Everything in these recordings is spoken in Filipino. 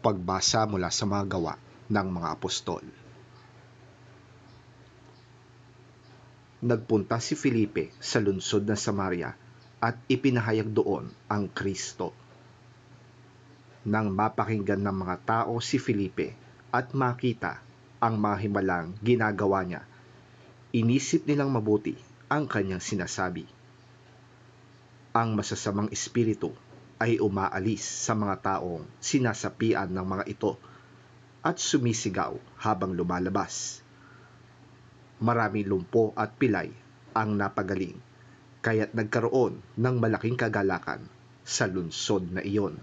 Pagbasa mula sa mga gawa ng mga apostol. Nagpunta si Felipe sa lungsod ng Samaria at ipinahayag doon ang Kristo. Nang mapakinggan ng mga tao si Felipe at makita ang mga himalang ginagawa niya, inisip nilang mabuti ang kanyang sinasabi. Ang masasamang espiritu ay umaalis sa mga taong sinasapian ng mga ito at sumisigaw habang lumalabas. Maraming lumpo at pilay ang napagaling, kaya't nagkaroon ng malaking kagalakan sa lungsod na iyon.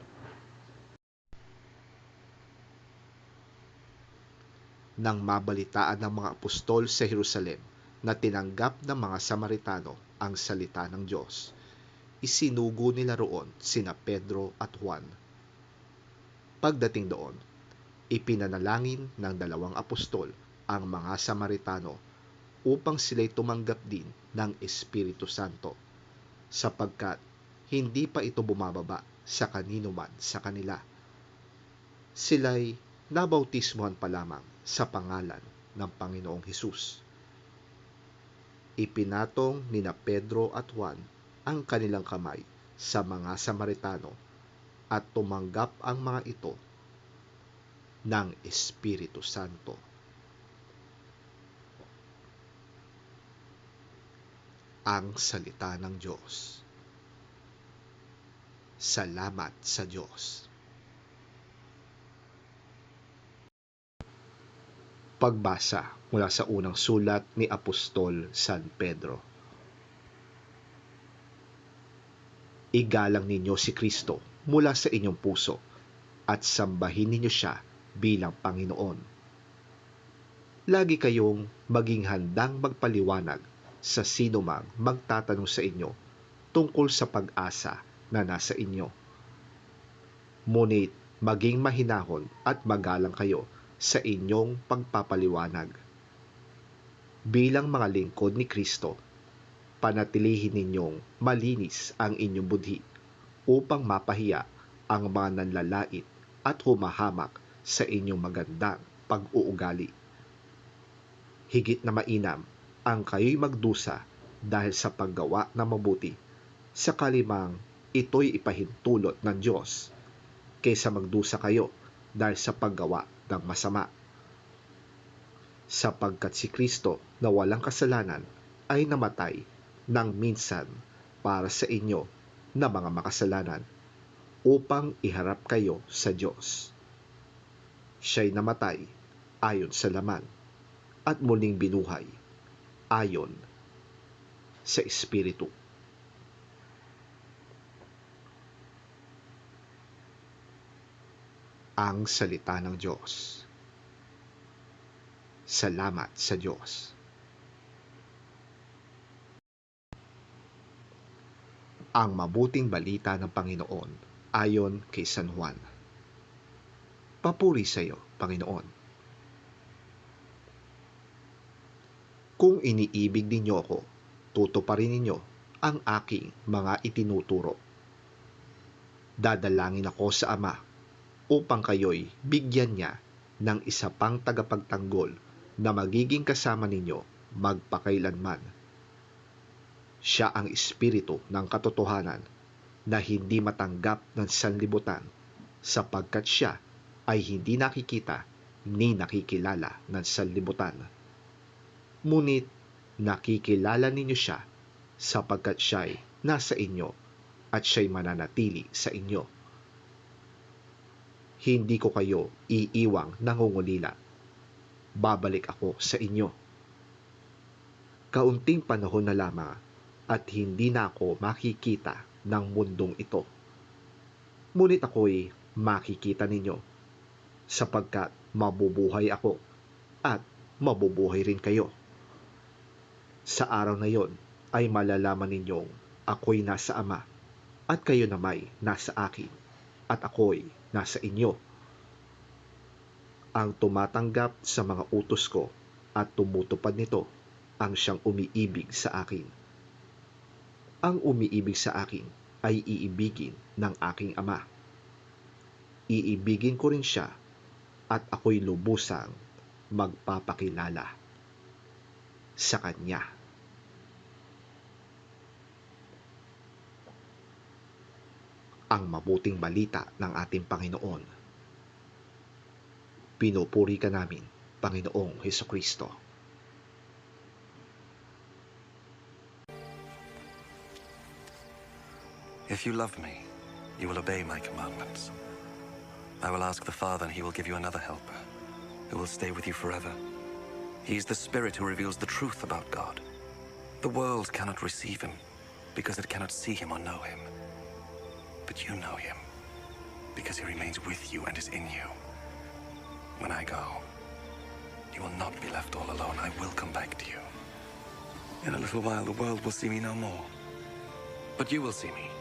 Nang mabalitaan ng mga apostol sa Jerusalem na tinanggap ng mga Samaritano ang salita ng Diyos, isinugo nila roon sina Pedro at Juan. Pagdating doon, ipinanalangin ng dalawang apostol ang mga Samaritano upang sila'y tumanggap din ng Espiritu Santo, sapagkat hindi pa ito bumababa sa kanino man sa kanila. Sila'y nabautismuhan pa lamang sa pangalan ng Panginoong Hesus. Ipinatong nina Pedro at Juan ang kanilang kamay sa mga Samaritano at tumanggap ang mga ito ng Espiritu Santo. Ang salita ng Diyos. Salamat sa Diyos. Pagbasa mula sa unang sulat ni Apostol San Pedro. Igalang ninyo si Kristo mula sa inyong puso at sambahin ninyo siya bilang Panginoon. Lagi kayong maging handang magpaliwanag sa sino mang magtatanong sa inyo tungkol sa pag-asa na nasa inyo. Ngunit maging mahinahon at magalang kayo sa inyong pagpapaliwanag. Bilang mga lingkod ni Kristo, panatilihin ninyong malinis ang inyong budhi upang mapahiya ang mga nanlalait at humahamak sa inyong magandang pag-uugali. Higit na mainam ang kayo'y magdusa dahil sa paggawa ng mabuti, sakali mang ito'y ipahintulot ng Diyos, kaysa magdusa kayo dahil sa paggawa ng masama. Sapagkat si Kristo na walang kasalanan ay namatay nang minsan para sa inyo na mga makasalanan, upang iharap kayo sa Diyos. Siya'y namatay ayon sa laman at muling binuhay ayon sa Espiritu. Ang salita ng Diyos. Salamat sa Diyos. Ang mabuting balita ng Panginoon ayon kay San Juan. Papuri sa iyo, Panginoon. Kung iniibig ninyo ako, tutuparin ninyo ang aking mga itinuturo. Dadalangin ako sa Ama upang kayo'y bigyan niya ng isa pang tagapagtanggol na magiging kasama ninyo magpakailanman. Siya ang Espiritu ng katotohanan na hindi matanggap ng sanlibutan, sapagkat siya ay hindi nakikita ni nakikilala ng sanlibutan. Ngunit nakikilala ninyo siya sapagkat siya'y nasa inyo at siya'y mananatili sa inyo. Hindi ko kayo iiwang nangungulila. Babalik ako sa inyo. Kaunting panahon na lamang at hindi na ako makikita ng mundong ito. Ngunit ako'y makikita ninyo, sapagkat mabubuhay ako at mabubuhay rin kayo. Sa araw na yon ay malalaman ninyong ako'y nasa Ama at kayo nama'y nasa akin at ako'y nasa inyo. Ang tumatanggap sa mga utos ko at tumutupad nito ang siyang umiibig sa akin. Ang umiibig sa akin ay iibigin ng aking Ama. iibigin ko rin siya at ako'y lubusang magpapakilala sa Kanya. Ang mabuting balita ng ating Panginoon. Pinupuri ka namin, Panginoong Hesukristo. If you love me, you will obey my commandments. I will ask the Father, and he will give you another helper, who will stay with you forever. He is the Spirit who reveals the truth about God. The world cannot receive him, because it cannot see him or know him. But you know him, because he remains with you and is in you. When I go, you will not be left all alone. I will come back to you. In a little while, the world will see me no more. But you will see me.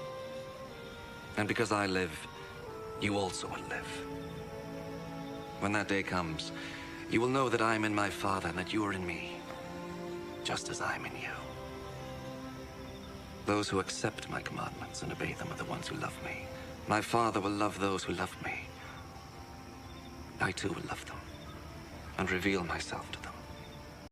And because I live, you also will live. When that day comes, you will know that I am in my Father and that you are in me, just as I am in you. Those who accept my commandments and obey them are the ones who love me. My Father will love those who love me. I too will love them and reveal myself to them.